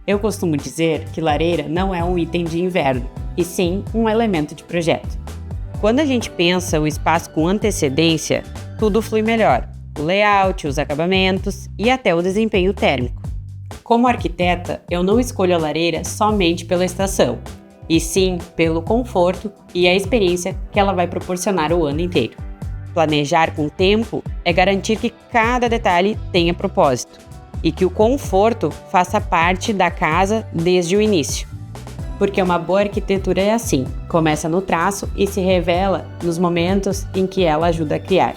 Eu costumo dizer que lareira não é um item de inverno, e sim um elemento de projeto. Quando a gente pensa o espaço com antecedência, tudo flui melhor. O layout, os acabamentos e até o desempenho térmico. Como arquiteta, eu não escolho a lareira somente pela estação, e sim pelo conforto e a experiência que ela vai proporcionar o ano inteiro. Planejar com tempo é garantir que cada detalhe tenha propósito e que o conforto faça parte da casa desde o início. Porque uma boa arquitetura é assim, começa no traço e se revela nos momentos em que ela ajuda a criar.